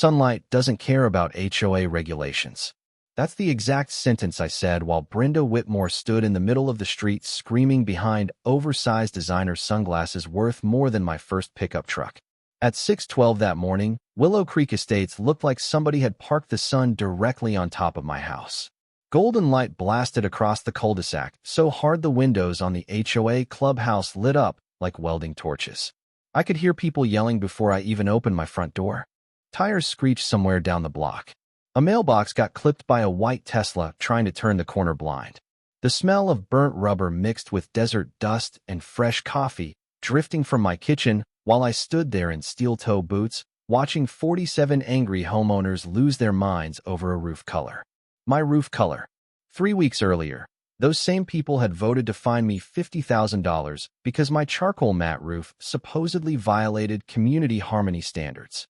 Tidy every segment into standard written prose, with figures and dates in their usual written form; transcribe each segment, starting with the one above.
Sunlight doesn't care about HOA regulations. That's the exact sentence I said while Brenda Whitmore stood in the middle of the street screaming behind oversized designer sunglasses worth more than my first pickup truck. At 6:12 that morning, Willow Creek Estates looked like somebody had parked the sun directly on top of my house. Golden light blasted across the cul-de-sac so hard the windows on the HOA clubhouse lit up like welding torches. I could hear people yelling before I even opened my front door. Tires screeched somewhere down the block. A mailbox got clipped by a white Tesla trying to turn the corner blind. The smell of burnt rubber mixed with desert dust and fresh coffee drifting from my kitchen while I stood there in steel-toe boots, watching 47 angry homeowners lose their minds over a roof color. My roof color. 3 weeks earlier, those same people had voted to fine me $50,000 because my charcoal matte roof supposedly violated community harmony standards.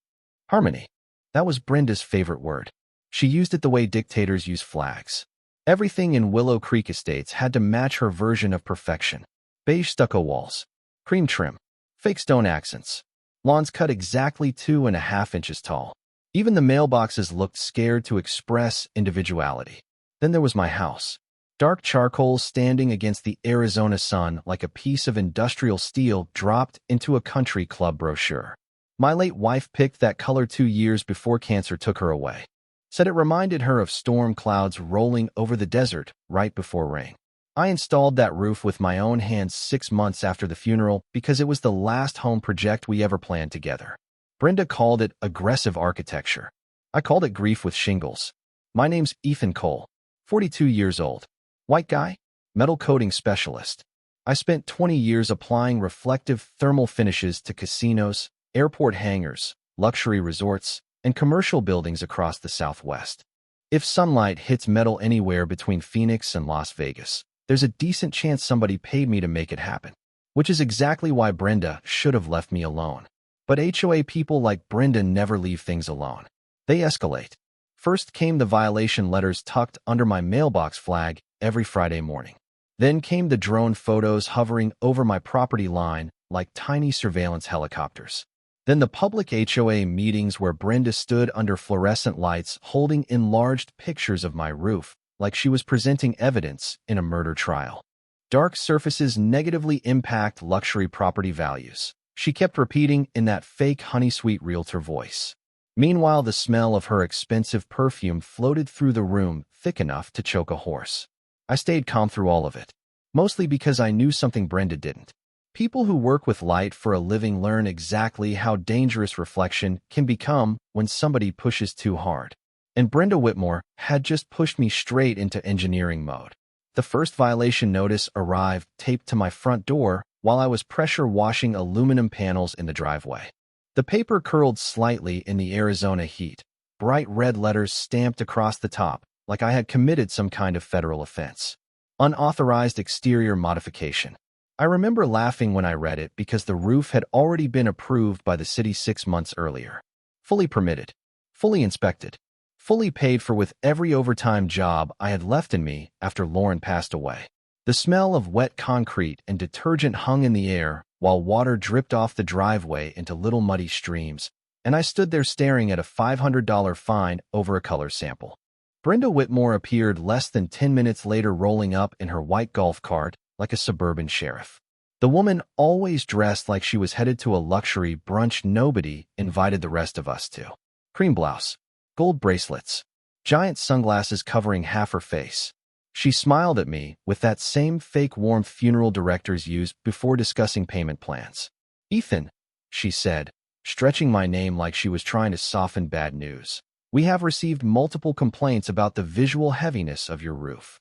Harmony. That was Brenda's favorite word. She used it the way dictators use flags. Everything in Willow Creek Estates had to match her version of perfection. Beige stucco walls, cream trim, fake stone accents, lawns cut exactly 2.5 inches tall. Even the mailboxes looked scared to express individuality. Then there was my house. Dark charcoal standing against the Arizona sun like a piece of industrial steel dropped into a country club brochure. My late wife picked that color 2 years before cancer took her away. Said it reminded her of storm clouds rolling over the desert right before rain. I installed that roof with my own hands 6 months after the funeral because it was the last home project we ever planned together. Brenda called it aggressive architecture. I called it grief with shingles. My name's Ethan Cole, 42 years old. White guy, metal coating specialist. I spent 20 years applying reflective thermal finishes to casinos, airport hangars, luxury resorts, and commercial buildings across the Southwest. If sunlight hits metal anywhere between Phoenix and Las Vegas, there's a decent chance somebody paid me to make it happen, which is exactly why Brenda should have left me alone. But HOA people like Brenda never leave things alone. They escalate. First came the violation letters tucked under my mailbox flag every Friday morning. Then came the drone photos hovering over my property line like tiny surveillance helicopters. Then the public HOA meetings where Brenda stood under fluorescent lights holding enlarged pictures of my roof like she was presenting evidence in a murder trial. Dark surfaces negatively impact luxury property values, she kept repeating in that fake honey-sweet realtor voice. Meanwhile, the smell of her expensive perfume floated through the room thick enough to choke a horse. I stayed calm through all of it, mostly because I knew something Brenda didn't. People who work with light for a living learn exactly how dangerous reflection can become when somebody pushes too hard. And Brenda Whitmore had just pushed me straight into engineering mode. The first violation notice arrived taped to my front door while I was pressure washing aluminum panels in the driveway. The paper curled slightly in the Arizona heat, bright red letters stamped across the top like I had committed some kind of federal offense. Unauthorized exterior modification. I remember laughing when I read it because the roof had already been approved by the city 6 months earlier. Fully permitted, fully inspected, fully paid for with every overtime job I had left in me after Lauren passed away. The smell of wet concrete and detergent hung in the air while water dripped off the driveway into little muddy streams, and I stood there staring at a $500 fine over a color sample. Brenda Whitmore appeared less than 10 minutes later rolling up in her white golf cart like a suburban sheriff. The woman always dressed like she was headed to a luxury brunch nobody invited the rest of us to. Cream blouse, gold bracelets, giant sunglasses covering half her face. She smiled at me with that same fake warmth funeral directors use before discussing payment plans. Ethan, she said, stretching my name like she was trying to soften bad news. We have received multiple complaints about the visual heaviness of your roof.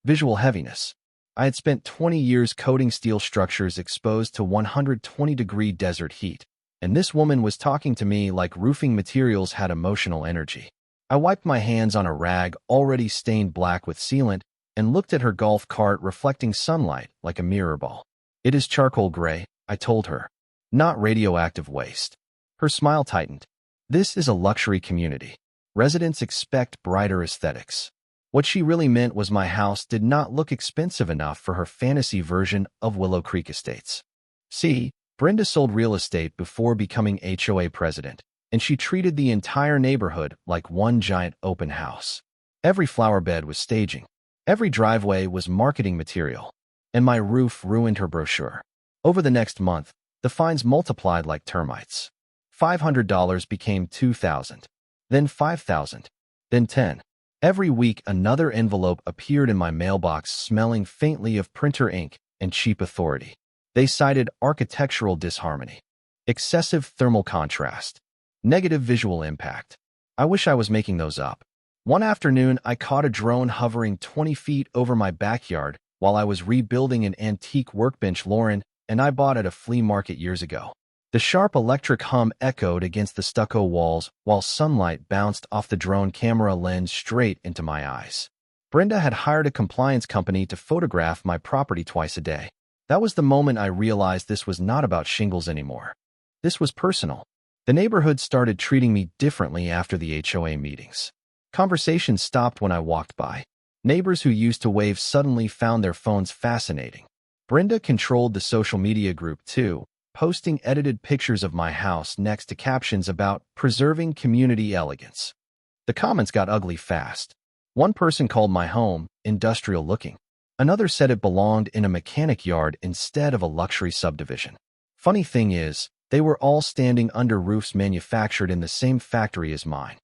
Visual heaviness. I had spent 20 years coating steel structures exposed to 120-degree desert heat, and this woman was talking to me like roofing materials had emotional energy. I wiped my hands on a rag already stained black with sealant and looked at her golf cart reflecting sunlight like a mirror ball. It is charcoal gray, I told her, not radioactive waste. Her smile tightened. This is a luxury community. Residents expect brighter aesthetics. What she really meant was my house did not look expensive enough for her fantasy version of Willow Creek Estates. See, Brenda sold real estate before becoming HOA president. and she treated the entire neighborhood like one giant open house. Every flower bed was staging. Every driveway was marketing material. And my roof ruined her brochure. Over the next month, the fines multiplied like termites. $500 became $2,000, then $5,000, then $10,000. Every week, another envelope appeared in my mailbox smelling faintly of printer ink and cheap authority. They cited architectural disharmony, excessive thermal contrast, negative visual impact. I wish I was making those up. One afternoon, I caught a drone hovering 20 feet over my backyard while I was rebuilding an antique workbench Lauren and I bought at a flea market years ago. The sharp electric hum echoed against the stucco walls while sunlight bounced off the drone camera lens straight into my eyes. Brenda had hired a compliance company to photograph my property twice a day. That was the moment I realized this was not about shingles anymore. This was personal. The neighborhood started treating me differently after the HOA meetings. Conversations stopped when I walked by. Neighbors who used to wave suddenly found their phones fascinating. Brenda controlled the social media group too, posting edited pictures of my house next to captions about preserving community elegance. The comments got ugly fast. One person called my home industrial looking. Another said it belonged in a mechanic yard instead of a luxury subdivision. Funny thing is, they were all standing under roofs manufactured in the same factory as mine.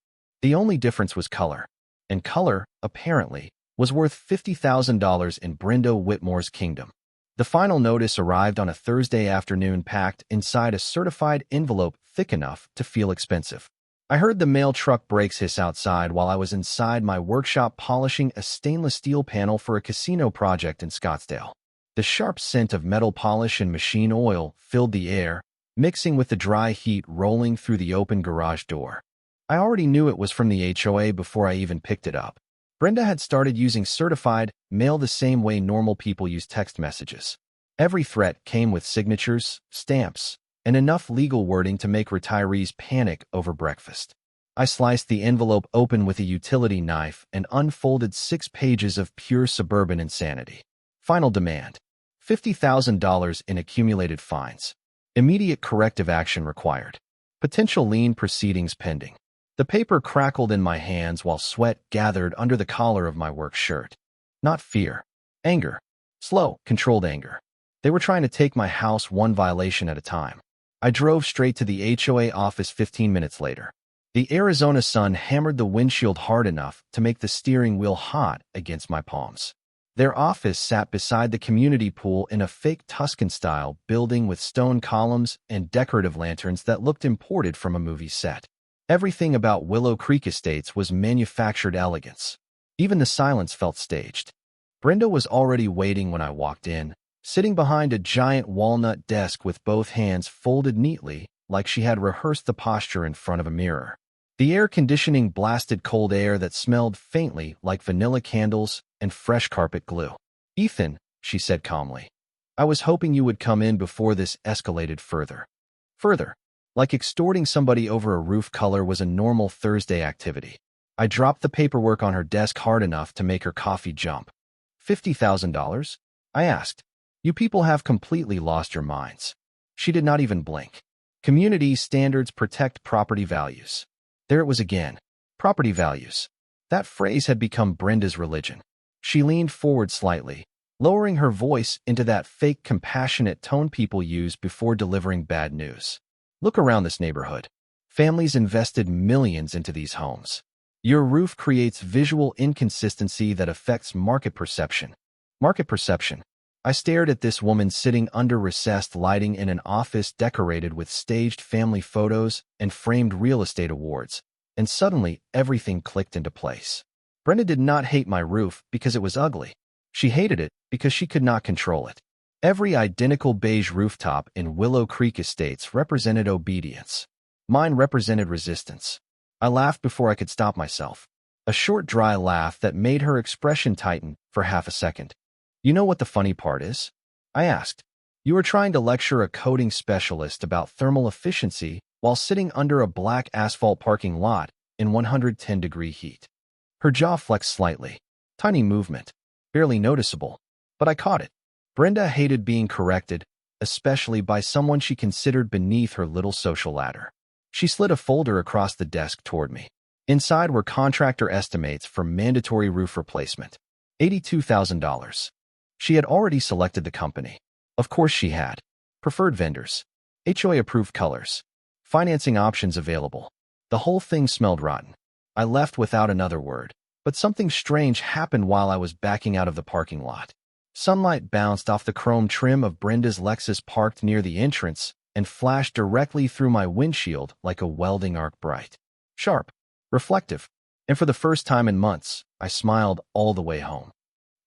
The only difference was color. And color, apparently, was worth $50,000 in Brenda Whitmore's kingdom. The final notice arrived on a Thursday afternoon packed inside a certified envelope thick enough to feel expensive. I heard the mail truck brakes hiss outside while I was inside my workshop polishing a stainless steel panel for a casino project in Scottsdale. The sharp scent of metal polish and machine oil filled the air, mixing with the dry heat rolling through the open garage door. I already knew it was from the HOA before I even picked it up. Brenda had started using certified mail the same way normal people use text messages. Every threat came with signatures, stamps, and enough legal wording to make retirees panic over breakfast. I sliced the envelope open with a utility knife and unfolded 6 pages of pure suburban insanity. Final demand: $50,000 in accumulated fines. Immediate corrective action required. Potential lien proceedings pending. The paper crackled in my hands while sweat gathered under the collar of my work shirt. Not fear. Anger. Slow, controlled anger. They were trying to take my house one violation at a time. I drove straight to the HOA office 15 minutes later. The Arizona sun hammered the windshield hard enough to make the steering wheel hot against my palms. Their office sat beside the community pool in a fake Tuscan-style building with stone columns and decorative lanterns that looked imported from a movie set. Everything about Willow Creek Estates was manufactured elegance. Even the silence felt staged. Brenda was already waiting when I walked in, sitting behind a giant walnut desk with both hands folded neatly, like she had rehearsed the posture in front of a mirror. The air conditioning blasted cold air that smelled faintly like vanilla candles and fresh carpet glue. "Ethan," she said calmly, "I was hoping you would come in before this escalated further." Further. Like extorting somebody over a roof color was a normal Thursday activity. I dropped the paperwork on her desk hard enough to make her coffee jump. $50,000? I asked. "You people have completely lost your minds." She did not even blink. Community standards protect property values. There it was again. Property values. That phrase had become Brenda's religion. She leaned forward slightly, lowering her voice into that fake compassionate tone people use before delivering bad news. "Look around this neighborhood. Families invested millions into these homes. Your roof creates visual inconsistency that affects market perception." Market perception. I stared at this woman sitting under recessed lighting in an office decorated with staged family photos and framed real estate awards, and suddenly everything clicked into place. Brenda did not hate my roof because it was ugly. She hated it because she could not control it. Every identical beige rooftop in Willow Creek Estates represented obedience. Mine represented resistance. I laughed before I could stop myself. A short, dry laugh that made her expression tighten for half a second. "You know what the funny part is?" I asked. "You are trying to lecture a coating specialist about thermal efficiency while sitting under a black asphalt parking lot in 110-degree heat." Her jaw flexed slightly. Tiny movement. Barely noticeable. But I caught it. Brenda hated being corrected, especially by someone she considered beneath her little social ladder. She slid a folder across the desk toward me. Inside were contractor estimates for mandatory roof replacement. $82,000. She had already selected the company. Of course she had. Preferred vendors. HOA-approved colors. Financing options available. The whole thing smelled rotten. I left without another word. But something strange happened while I was backing out of the parking lot. Sunlight bounced off the chrome trim of Brenda's Lexus parked near the entrance and flashed directly through my windshield like a welding arc, bright, sharp, reflective. And for the first time in months, I smiled all the way home.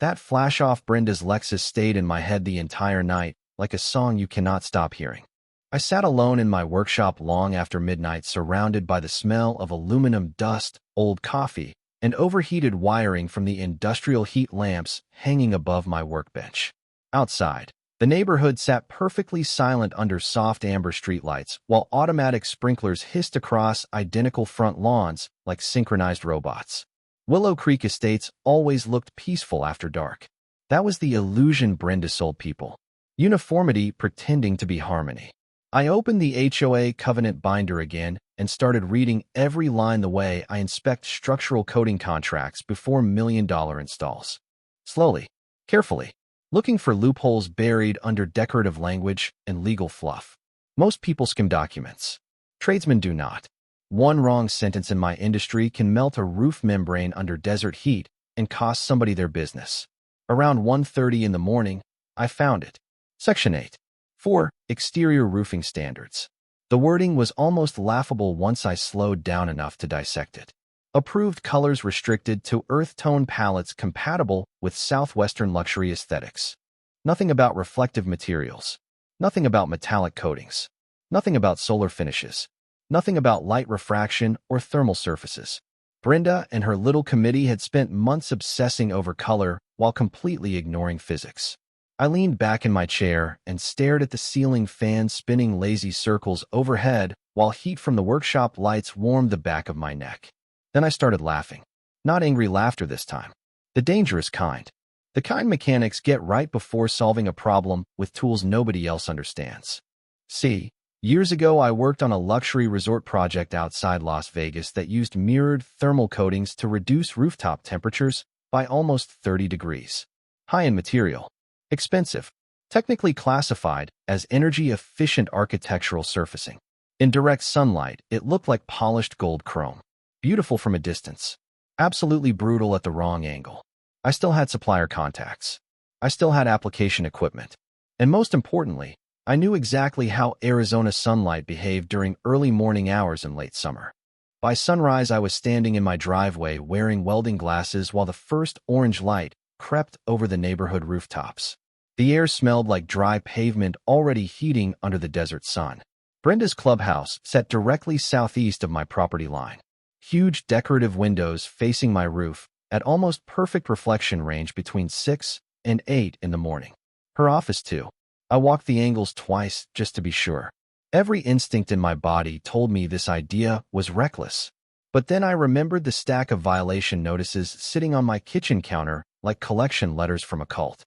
That flash off Brenda's Lexus stayed in my head the entire night, like a song you cannot stop hearing. I sat alone in my workshop long after midnight, surrounded by the smell of aluminum dust, old coffee, and overheated wiring from the industrial heat lamps hanging above my workbench. Outside, the neighborhood sat perfectly silent under soft amber streetlights, while automatic sprinklers hissed across identical front lawns like synchronized robots. Willow Creek Estates always looked peaceful after dark. That was the illusion Brenda sold people. Uniformity pretending to be harmony. I opened the HOA covenant binder again and started reading every line the way I inspect structural coating contracts before million-dollar installs. Slowly, carefully, looking for loopholes buried under decorative language and legal fluff. Most people skim documents. Tradesmen do not. One wrong sentence in my industry can melt a roof membrane under desert heat and cost somebody their business. Around 1:30 in the morning, I found it. Section 8. 4. Exterior roofing standards. The wording was almost laughable once I slowed down enough to dissect it. Approved colors restricted to earth tone palettes compatible with Southwestern luxury aesthetics. Nothing about reflective materials. Nothing about metallic coatings. Nothing about solar finishes. Nothing about light refraction or thermal surfaces. Brenda and her little committee had spent months obsessing over color while completely ignoring physics. I leaned back in my chair and stared at the ceiling fan spinning lazy circles overhead while heat from the workshop lights warmed the back of my neck. Then I started laughing. Not angry laughter this time. The dangerous kind. The kind mechanics get right before solving a problem with tools nobody else understands. See, years ago I worked on a luxury resort project outside Las Vegas that used mirrored thermal coatings to reduce rooftop temperatures by almost 30 degrees. High in material. Expensive. Technically classified as energy-efficient architectural surfacing. In direct sunlight, it looked like polished gold chrome. Beautiful from a distance. Absolutely brutal at the wrong angle. I still had supplier contacts. I still had application equipment. And most importantly, I knew exactly how Arizona sunlight behaved during early morning hours in late summer. By sunrise, I was standing in my driveway wearing welding glasses while the first orange light crept over the neighborhood rooftops. The air smelled like dry pavement already heating under the desert sun. Brenda's clubhouse sat directly southeast of my property line. Huge decorative windows facing my roof at almost perfect reflection range between 6 and 8 in the morning. Her office too. I walked the angles twice just to be sure. Every instinct in my body told me this idea was reckless. But then I remembered the stack of violation notices sitting on my kitchen counter like collection letters from a cult.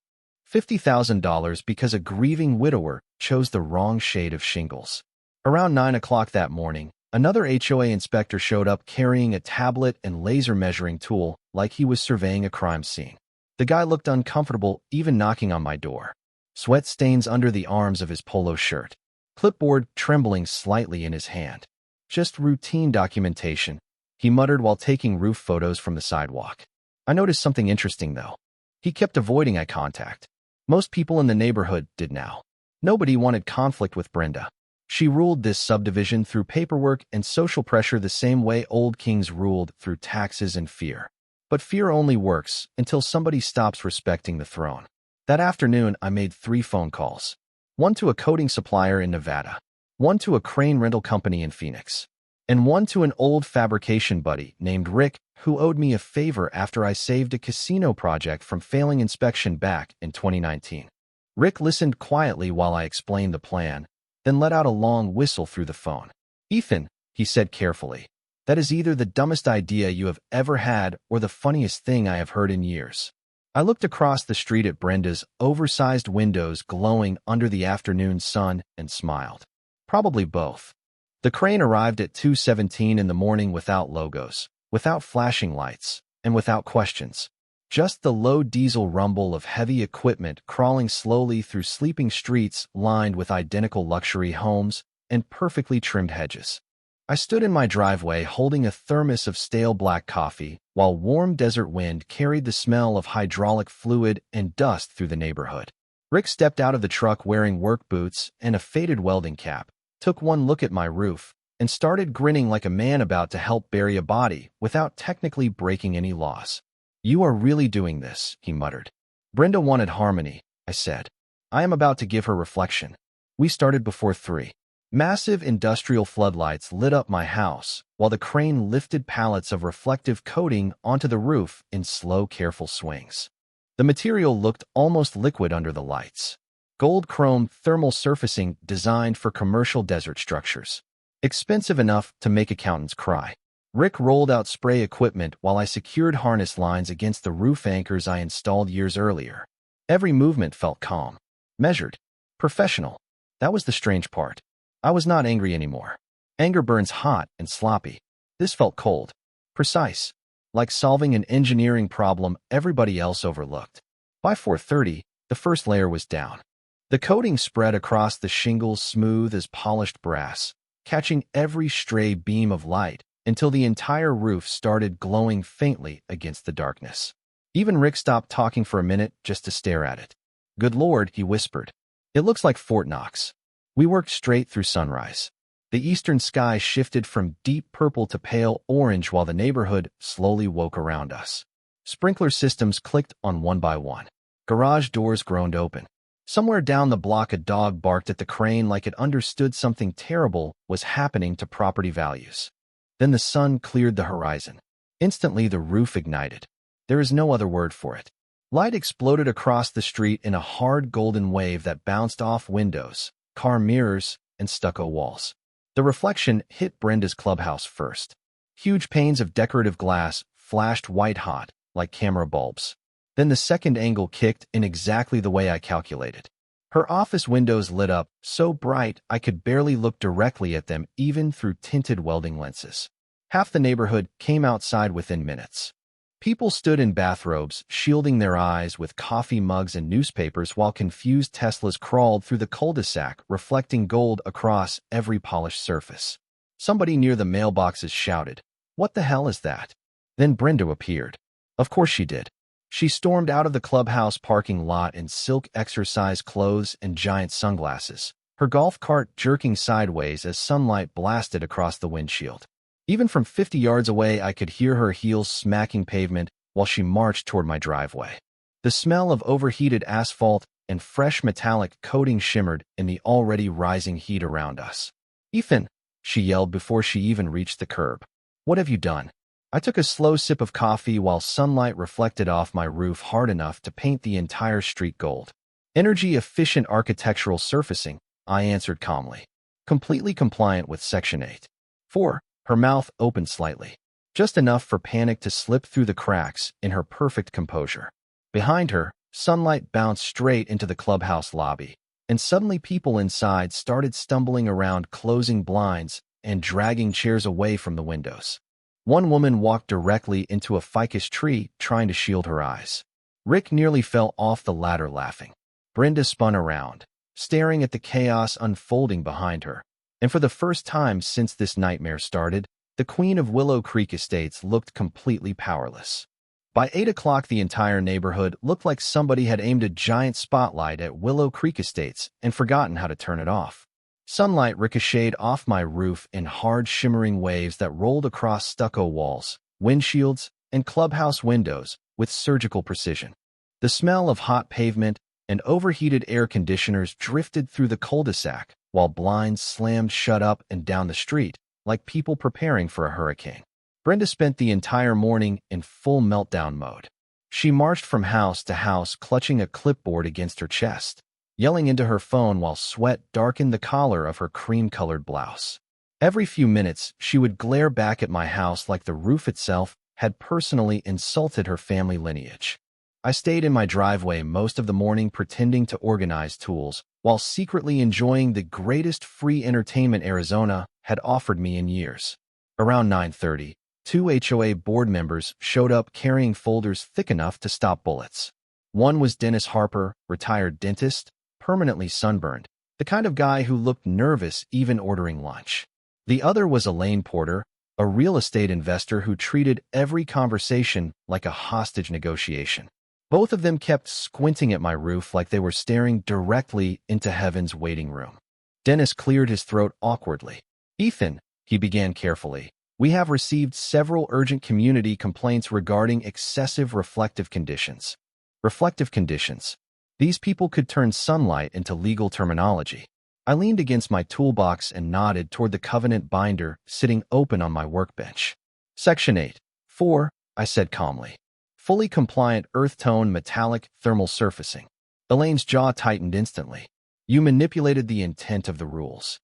$50,000 because a grieving widower chose the wrong shade of shingles. Around 9 o'clock that morning, another HOA inspector showed up carrying a tablet and laser measuring tool like he was surveying a crime scene. The guy looked uncomfortable even knocking on my door. Sweat stains under the arms of his polo shirt. Clipboard trembling slightly in his hand. Just routine documentation, he muttered while taking roof photos from the sidewalk. I noticed something interesting, though. He kept avoiding eye contact. Most people in the neighborhood did now. Nobody wanted conflict with Brenda. She ruled this subdivision through paperwork and social pressure the same way old kings ruled through taxes and fear. But fear only works until somebody stops respecting the throne. That afternoon, I made 3 phone calls. One to a coating supplier in Nevada, one to a crane rental company in Phoenix, and one to an old fabrication buddy named Rick who owed me a favor after I saved a casino project from failing inspection back in 2019. Rick listened quietly while I explained the plan, then let out a long whistle through the phone. "Ethan," he said carefully, "that is either the dumbest idea you have ever had or the funniest thing I have heard in years." I looked across the street at Brenda's oversized windows glowing under the afternoon sun and smiled. Probably both. The crane arrived at 2:17 in the morning without logos, without flashing lights, and without questions. Just the low diesel rumble of heavy equipment crawling slowly through sleeping streets lined with identical luxury homes and perfectly trimmed hedges. I stood in my driveway holding a thermos of stale black coffee while warm desert wind carried the smell of hydraulic fluid and dust through the neighborhood. Rick stepped out of the truck wearing work boots and a faded welding cap, took one look at my roof, and started grinning like a man about to help bury a body without technically breaking any laws. "You are really doing this," he muttered. "Brenda wanted harmony," I said. "I am about to give her reflection." We started before 3. Massive industrial floodlights lit up my house, while the crane lifted pallets of reflective coating onto the roof in slow, careful swings. The material looked almost liquid under the lights. Gold chrome thermal surfacing designed for commercial desert structures. Expensive enough to make accountants cry. Rick rolled out spray equipment while I secured harness lines against the roof anchors I installed years earlier. Every movement felt calm, measured, professional. That was the strange part. I was not angry anymore. Anger burns hot and sloppy. This felt cold, precise, like solving an engineering problem everybody else overlooked. By 4:30, the first layer was down. The coating spread across the shingles smooth as polished brass, catching every stray beam of light until the entire roof started glowing faintly against the darkness. Even Rick stopped talking for a minute just to stare at it. "Good Lord," he whispered. "It looks like Fort Knox." We worked straight through sunrise. The eastern sky shifted from deep purple to pale orange while the neighborhood slowly woke around us. Sprinkler systems clicked on one by one. Garage doors groaned open. Somewhere down the block, a dog barked at the crane like it understood something terrible was happening to property values. Then the sun cleared the horizon. Instantly, the roof ignited. There is no other word for it. Light exploded across the street in a hard golden wave that bounced off windows, car mirrors, and stucco walls. The reflection hit Brenda's clubhouse first. Huge panes of decorative glass flashed white-hot, like camera bulbs. Then the second angle kicked in exactly the way I calculated. Her office windows lit up so bright I could barely look directly at them even through tinted welding lenses. Half the neighborhood came outside within minutes. People stood in bathrobes, shielding their eyes with coffee mugs and newspapers while confused Teslas crawled through the cul-de-sac, reflecting gold across every polished surface. Somebody near the mailboxes shouted, "What the hell is that?" Then Brenda appeared. Of course she did. She stormed out of the clubhouse parking lot in silk exercise clothes and giant sunglasses, her golf cart jerking sideways as sunlight blasted across the windshield. Even from 50 yards away, I could hear her heels smacking pavement while she marched toward my driveway. The smell of overheated asphalt and fresh metallic coating shimmered in the already rising heat around us. "Ethan," she yelled before she even reached the curb. "What have you done?" I took a slow sip of coffee while sunlight reflected off my roof hard enough to paint the entire street gold. "Energy-efficient architectural surfacing," I answered calmly. "Completely compliant with Section 8. 4. Her mouth opened slightly, just enough for panic to slip through the cracks in her perfect composure. Behind her, sunlight bounced straight into the clubhouse lobby, and suddenly people inside started stumbling around, closing blinds and dragging chairs away from the windows. One woman walked directly into a ficus tree, trying to shield her eyes. Rick nearly fell off the ladder laughing. Brenda spun around, staring at the chaos unfolding behind her. And for the first time since this nightmare started, the queen of Willow Creek Estates looked completely powerless. By 8 o'clock, the entire neighborhood looked like somebody had aimed a giant spotlight at Willow Creek Estates and forgotten how to turn it off. Sunlight ricocheted off my roof in hard, shimmering waves that rolled across stucco walls, windshields, and clubhouse windows with surgical precision. The smell of hot pavement and overheated air conditioners drifted through the cul-de-sac, while blinds slammed shut up and down the street, like people preparing for a hurricane. Brenda spent the entire morning in full meltdown mode. She marched from house to house, clutching a clipboard against her chest, yelling into her phone while sweat darkened the collar of her cream-colored blouse. Every few minutes, she would glare back at my house like the roof itself had personally insulted her family lineage. I stayed in my driveway most of the morning, pretending to organize tools while secretly enjoying the greatest free entertainment Arizona had offered me in years. Around 9:30, two HOA board members showed up carrying folders thick enough to stop bullets. One was Dennis Harper, retired dentist, permanently sunburned, the kind of guy who looked nervous even ordering lunch. The other was Elaine Porter, a real estate investor who treated every conversation like a hostage negotiation. Both of them kept squinting at my roof like they were staring directly into heaven's waiting room. Dennis cleared his throat awkwardly. "Ethan," he began carefully, "we have received several urgent community complaints regarding excessive reflective conditions." Reflective conditions. These people could turn sunlight into legal terminology. I leaned against my toolbox and nodded toward the covenant binder sitting open on my workbench. Section 8.4, I said calmly. Fully compliant earth tone metallic thermal surfacing. Elaine's jaw tightened instantly. "You manipulated the intent of the rules."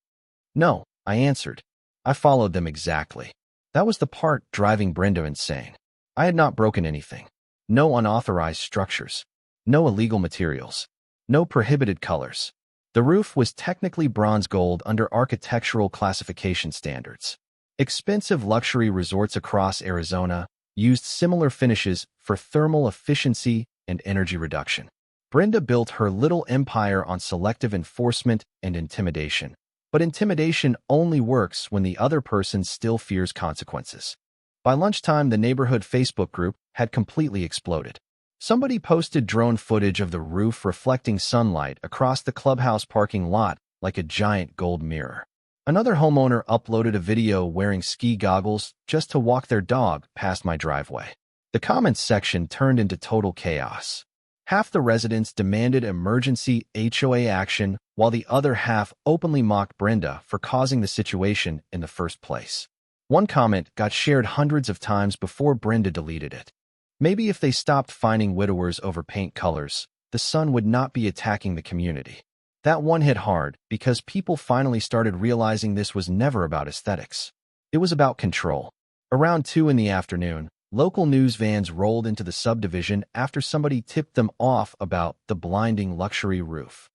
"No," I answered. "I followed them exactly." That was the part driving Brenda insane. I had not broken anything. No unauthorized structures. No illegal materials. No prohibited colors. The roof was technically bronze gold under architectural classification standards. Expensive luxury resorts across Arizona used similar finishes for thermal efficiency and energy reduction. Brenda built her little empire on selective enforcement and intimidation. But intimidation only works when the other person still fears consequences. By lunchtime, the neighborhood Facebook group had completely exploded. Somebody posted drone footage of the roof reflecting sunlight across the clubhouse parking lot like a giant gold mirror. Another homeowner uploaded a video wearing ski goggles just to walk their dog past my driveway. The comments section turned into total chaos. Half the residents demanded emergency HOA action, while the other half openly mocked Brenda for causing the situation in the first place. One comment got shared hundreds of times before Brenda deleted it. Maybe if they stopped finding widowers over paint colors, the sun would not be attacking the community. That one hit hard because people finally started realizing this was never about aesthetics. It was about control. Around 2 in the afternoon, local news vans rolled into the subdivision after somebody tipped them off about the blinding luxury roof.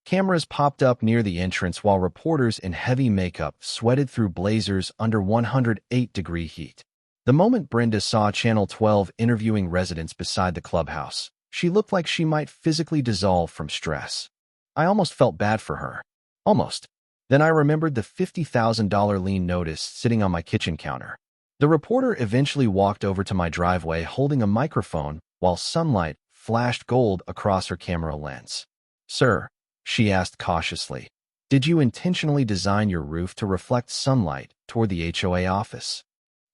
Cameras popped up near the entrance while reporters in heavy makeup sweated through blazers under 108-degree heat. The moment Brenda saw Channel 12 interviewing residents beside the clubhouse, she looked like she might physically dissolve from stress. I almost felt bad for her. Almost. Then I remembered the $50,000 lien notice sitting on my kitchen counter. The reporter eventually walked over to my driveway holding a microphone while sunlight flashed gold across her camera lens. "Sir," she asked cautiously, "did you intentionally design your roof to reflect sunlight toward the HOA office?"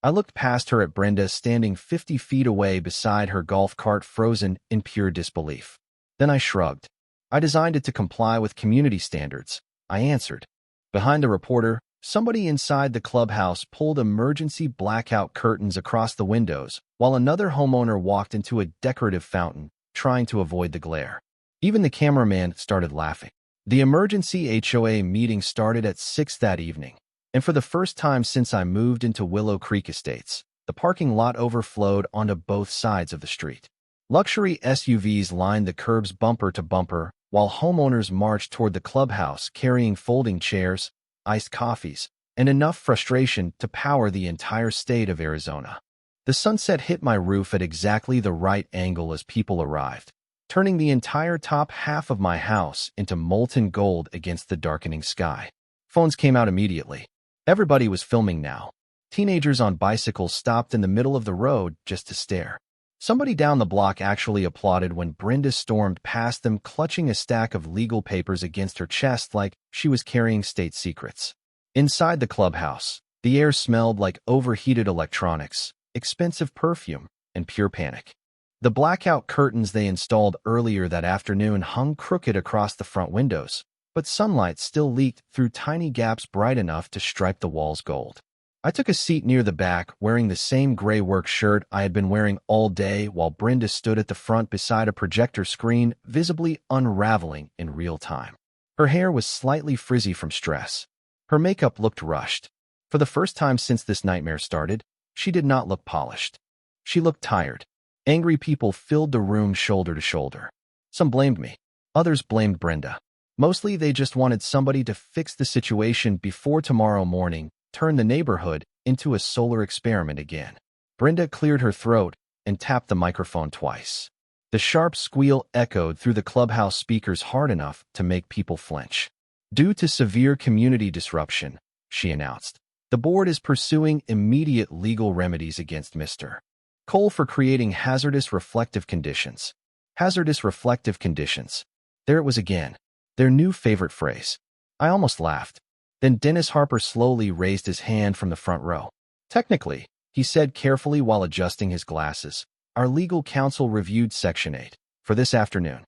I looked past her at Brenda standing 50 feet away beside her golf cart frozen in pure disbelief. Then I shrugged. "I designed it to comply with community standards," I answered. Behind the reporter, somebody inside the clubhouse pulled emergency blackout curtains across the windows, while another homeowner walked into a decorative fountain, trying to avoid the glare. Even the cameraman started laughing. The emergency HOA meeting started at 6 that evening, and for the first time since I moved into Willow Creek Estates, the parking lot overflowed onto both sides of the street. Luxury SUVs lined the curbs bumper to bumper, while homeowners marched toward the clubhouse carrying folding chairs, iced coffees, and enough frustration to power the entire state of Arizona. The sunset hit my roof at exactly the right angle as people arrived, turning the entire top half of my house into molten gold against the darkening sky. Phones came out immediately. Everybody was filming now. Teenagers on bicycles stopped in the middle of the road just to stare. Somebody down the block actually applauded when Brenda stormed past them, clutching a stack of legal papers against her chest like she was carrying state secrets. Inside the clubhouse, the air smelled like overheated electronics, expensive perfume, and pure panic. The blackout curtains they installed earlier that afternoon hung crooked across the front windows, but sunlight still leaked through tiny gaps bright enough to stripe the walls gold. I took a seat near the back, wearing the same gray work shirt I had been wearing all day, while Brenda stood at the front beside a projector screen, visibly unraveling in real time. Her hair was slightly frizzy from stress. Her makeup looked rushed. For the first time since this nightmare started, she did not look polished. She looked tired. Angry people filled the room shoulder to shoulder. Some blamed me. Others blamed Brenda. Mostly they just wanted somebody to fix the situation before tomorrow morning, turn the neighborhood into a solar experiment again. Brenda cleared her throat and tapped the microphone twice. The sharp squeal echoed through the clubhouse speakers hard enough to make people flinch. Due to severe community disruption, she announced, the board is pursuing immediate legal remedies against Mr. Cole for creating hazardous reflective conditions. Hazardous reflective conditions. There it was again. Their new favorite phrase. I almost laughed. Then Dennis Harper slowly raised his hand from the front row. Technically, he said carefully while adjusting his glasses, our legal counsel reviewed Section 8 for this afternoon.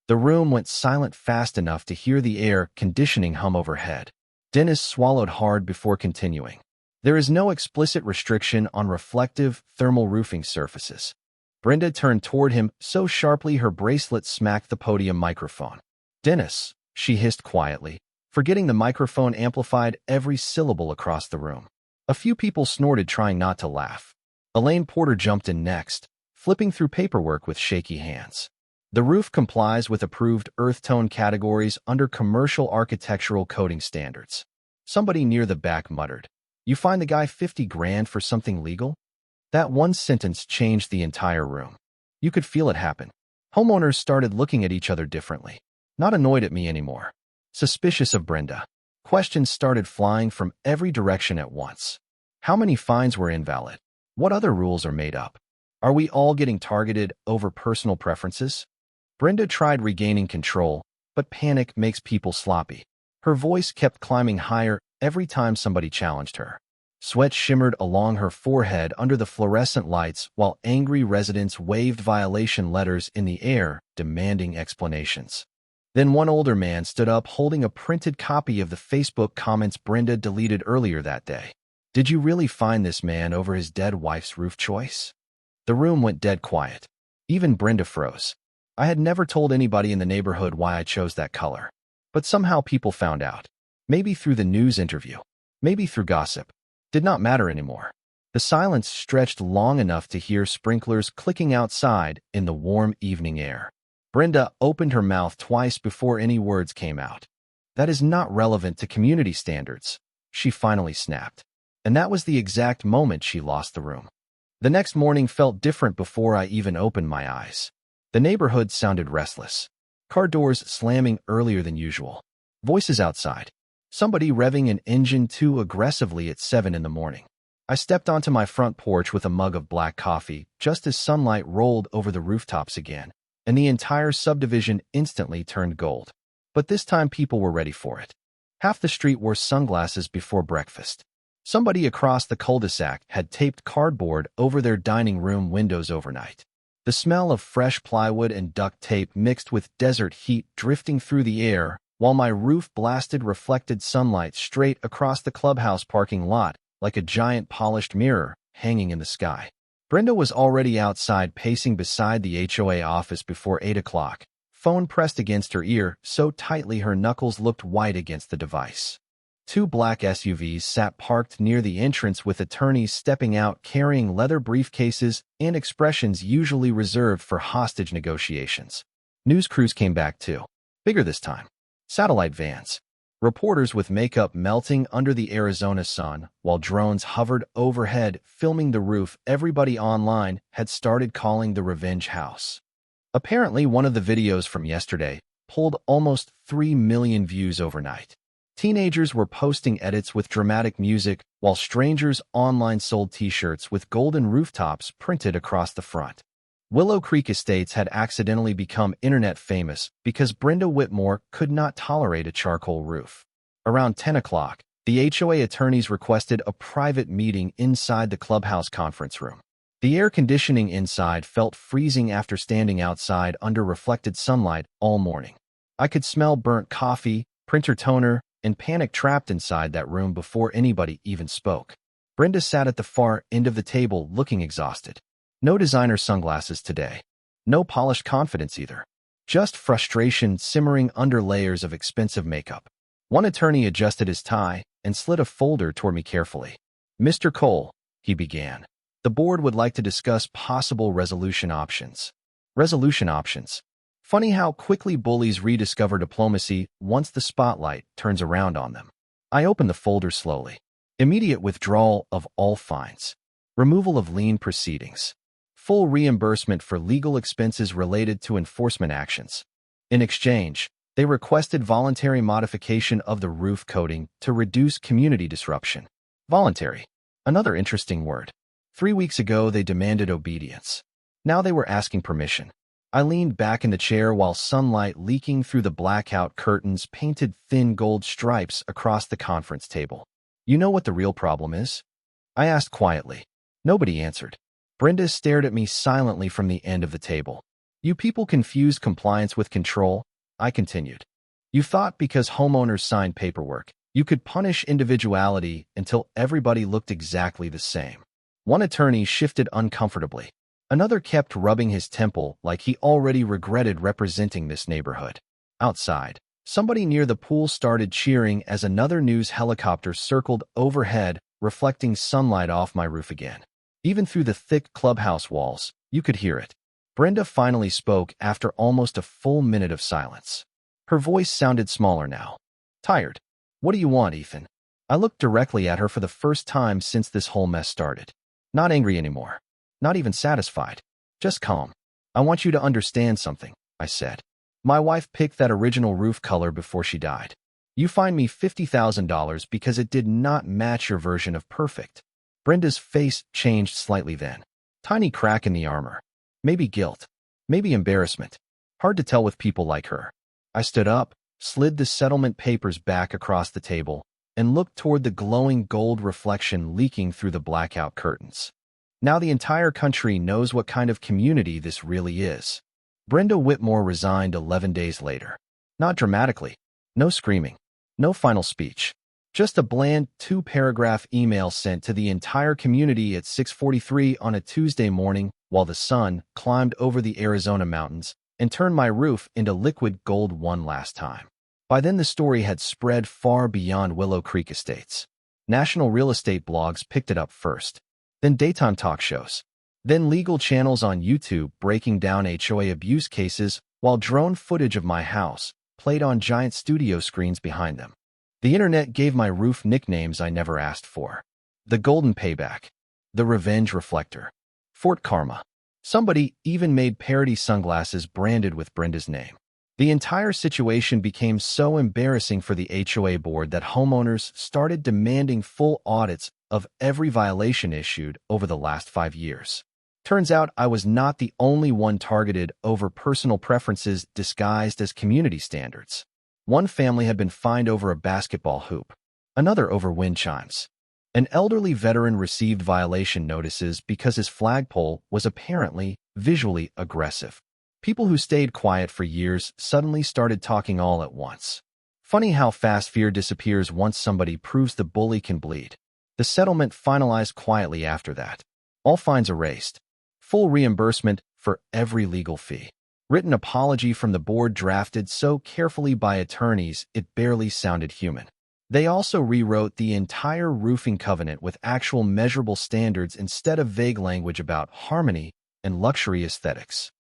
The room went silent fast enough to hear the air conditioning hum overhead. Dennis swallowed hard before continuing. There is no explicit restriction on reflective thermal roofing surfaces. Brenda turned toward him so sharply her bracelet smacked the podium microphone. Dennis, she hissed quietly, forgetting the microphone amplified every syllable across the room. A few people snorted, trying not to laugh. Elaine Porter jumped in next, flipping through paperwork with shaky hands. The roof complies with approved earth tone categories under commercial architectural coding standards. Somebody near the back muttered, "You find the guy 50 grand for something legal?" That one sentence changed the entire room. You could feel it happen. Homeowners started looking at each other differently. Not annoyed at me anymore. Suspicious of Brenda. Questions started flying from every direction at once. How many fines were invalid? What other rules are made up? Are we all getting targeted over personal preferences? Brenda tried regaining control, but panic makes people sloppy. Her voice kept climbing higher every time somebody challenged her. Sweat shimmered along her forehead under the fluorescent lights while angry residents waved violation letters in the air, demanding explanations. Then one older man stood up holding a printed copy of the Facebook comments Brenda deleted earlier that day. Did you really find this man over his dead wife's roof choice? The room went dead quiet. Even Brenda froze. I had never told anybody in the neighborhood why I chose that color. But somehow people found out. Maybe through the news interview. Maybe through gossip. Did not matter anymore. The silence stretched long enough to hear sprinklers clicking outside in the warm evening air. Brenda opened her mouth twice before any words came out. That is not relevant to community standards, she finally snapped. And that was the exact moment she lost the room. The next morning felt different before I even opened my eyes. The neighborhood sounded restless. Car doors slamming earlier than usual. Voices outside. Somebody revving an engine too aggressively at 7 in the morning. I stepped onto my front porch with a mug of black coffee just as sunlight rolled over the rooftops again, and the entire subdivision instantly turned gold. But this time people were ready for it. Half the street wore sunglasses before breakfast. Somebody across the cul-de-sac had taped cardboard over their dining room windows overnight. The smell of fresh plywood and duct tape mixed with desert heat drifting through the air, while my roof blasted reflected sunlight straight across the clubhouse parking lot like a giant polished mirror hanging in the sky. Brenda was already outside pacing beside the HOA office before 8 o'clock, phone pressed against her ear so tightly her knuckles looked white against the device. 2 black SUVs sat parked near the entrance with attorneys stepping out carrying leather briefcases and expressions usually reserved for hostage negotiations. News crews came back too. Bigger this time. Satellite vans. Reporters with makeup melting under the Arizona sun while drones hovered overhead filming the roof. Everybody online had started calling the revenge house. Apparently one of the videos from yesterday pulled almost 3 million views overnight. Teenagers were posting edits with dramatic music, while strangers online sold t-shirts with golden rooftops printed across the front. Willow Creek Estates had accidentally become internet famous because Brenda Whitmore could not tolerate a charcoal roof. Around 10 o'clock, the HOA attorneys requested a private meeting inside the clubhouse conference room. The air conditioning inside felt freezing after standing outside under reflected sunlight all morning. I could smell burnt coffee, printer toner, and panic trapped inside that room before anybody even spoke. Brenda sat at the far end of the table looking exhausted. No designer sunglasses today. No polished confidence either. Just frustration simmering under layers of expensive makeup. One attorney adjusted his tie and slid a folder toward me carefully. "Mr. Cole," he began, "the board would like to discuss possible resolution options." Resolution options. Funny how quickly bullies rediscover diplomacy once the spotlight turns around on them. I open the folder slowly. Immediate withdrawal of all fines. Removal of lien proceedings. Full reimbursement for legal expenses related to enforcement actions. In exchange, they requested voluntary modification of the roof coating to reduce community disruption. Voluntary. Another interesting word. 3 weeks ago, they demanded obedience. Now they were asking permission. I leaned back in the chair while sunlight leaking through the blackout curtains painted thin gold stripes across the conference table. You know what the real problem is? I asked quietly. Nobody answered. Brenda stared at me silently from the end of the table. You people confuse compliance with control, I continued. You thought because homeowners signed paperwork, you could punish individuality until everybody looked exactly the same. One attorney shifted uncomfortably. Another kept rubbing his temple like he already regretted representing this neighborhood. Outside, somebody near the pool started cheering as another news helicopter circled overhead, reflecting sunlight off my roof again. Even through the thick clubhouse walls, you could hear it. Brenda finally spoke after almost a full minute of silence. Her voice sounded smaller now. Tired. What do you want, Ethan? I looked directly at her for the first time since this whole mess started. Not angry anymore. Not even satisfied. Just calm. I want you to understand something, I said. My wife picked that original roof color before she died. You fined me $50,000 because it did not match your version of perfect. Brenda's face changed slightly then. Tiny crack in the armor. Maybe guilt. Maybe embarrassment. Hard to tell with people like her. I stood up, slid the settlement papers back across the table, and looked toward the glowing gold reflection leaking through the blackout curtains. Now the entire country knows what kind of community this really is. Brenda Whitmore resigned 11 days later. Not dramatically. No screaming. No final speech. Just a bland 2-paragraph email sent to the entire community at 6:43 on a Tuesday morning while the sun climbed over the Arizona mountains and turned my roof into liquid gold one last time. By then the story had spread far beyond Willow Creek Estates. National real estate blogs picked it up first. Then daytime talk shows. Then legal channels on YouTube breaking down HOA abuse cases while drone footage of my house played on giant studio screens behind them. The internet gave my roof nicknames I never asked for. The Golden Payback. The Revenge Reflector. Fort Karma. Somebody even made parody sunglasses branded with Brenda's name. The entire situation became so embarrassing for the HOA board that homeowners started demanding full audits of every violation issued over the last 5 years. Turns out I was not the only one targeted over personal preferences disguised as community standards. One family had been fined over a basketball hoop, another over wind chimes. An elderly veteran received violation notices because his flagpole was apparently visually aggressive. People who stayed quiet for years suddenly started talking all at once. Funny how fast fear disappears once somebody proves the bully can bleed. The settlement finalized quietly after that. All fines erased. Full reimbursement for every legal fee. Written apology from the board drafted so carefully by attorneys it barely sounded human. They also rewrote the entire roofing covenant with actual measurable standards instead of vague language about harmony and luxury aesthetics.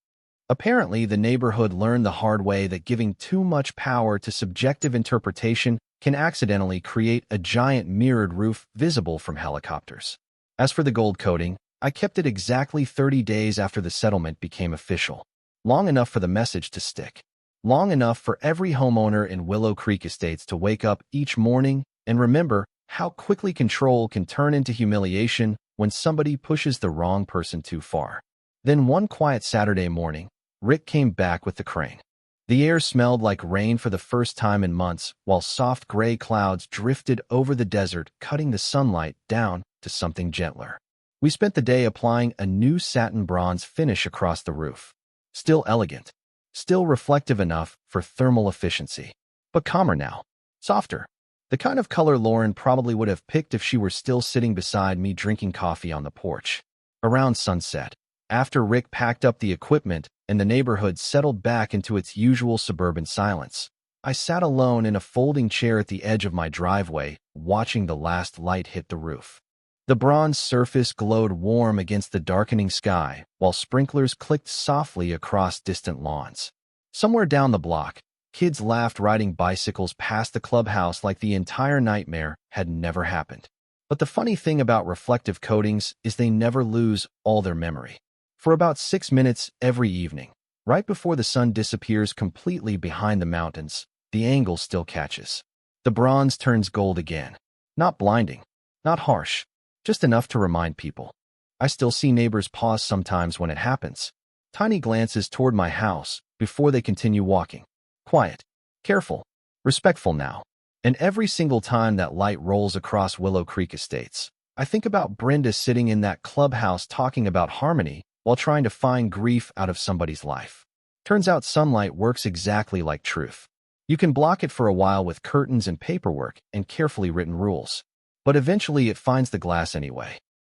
Apparently, the neighborhood learned the hard way that giving too much power to subjective interpretation can accidentally create a giant mirrored roof visible from helicopters. As for the gold coating, I kept it exactly 30 days after the settlement became official. Long enough for the message to stick. Long enough for every homeowner in Willow Creek Estates to wake up each morning and remember how quickly control can turn into humiliation when somebody pushes the wrong person too far. Then one quiet Saturday morning, Rick came back with the crane. The air smelled like rain for the first time in months, while soft gray clouds drifted over the desert, cutting the sunlight down to something gentler. We spent the day applying a new satin bronze finish across the roof. Still elegant. Still reflective enough for thermal efficiency. But calmer now. Softer. The kind of color Lauren probably would have picked if she were still sitting beside me drinking coffee on the porch. Around sunset, after Rick packed up the equipment and the neighborhood settled back into its usual suburban silence, I sat alone in a folding chair at the edge of my driveway, watching the last light hit the roof. The bronze surface glowed warm against the darkening sky, while sprinklers clicked softly across distant lawns. Somewhere down the block, kids laughed riding bicycles past the clubhouse like the entire nightmare had never happened. But the funny thing about reflective coatings is they never lose all their memory. For about 6 minutes every evening, right before the sun disappears completely behind the mountains, the angle still catches. The bronze turns gold again. Not blinding, not harsh, just enough to remind people. I still see neighbors pause sometimes when it happens. Tiny glances toward my house before they continue walking. Quiet, careful, respectful now. And every single time that light rolls across Willow Creek Estates, I think about Brenda sitting in that clubhouse talking about harmony while trying to find grief out of somebody's life. Turns out sunlight works exactly like truth. You can block it for a while with curtains and paperwork and carefully written rules. But eventually it finds the glass anyway.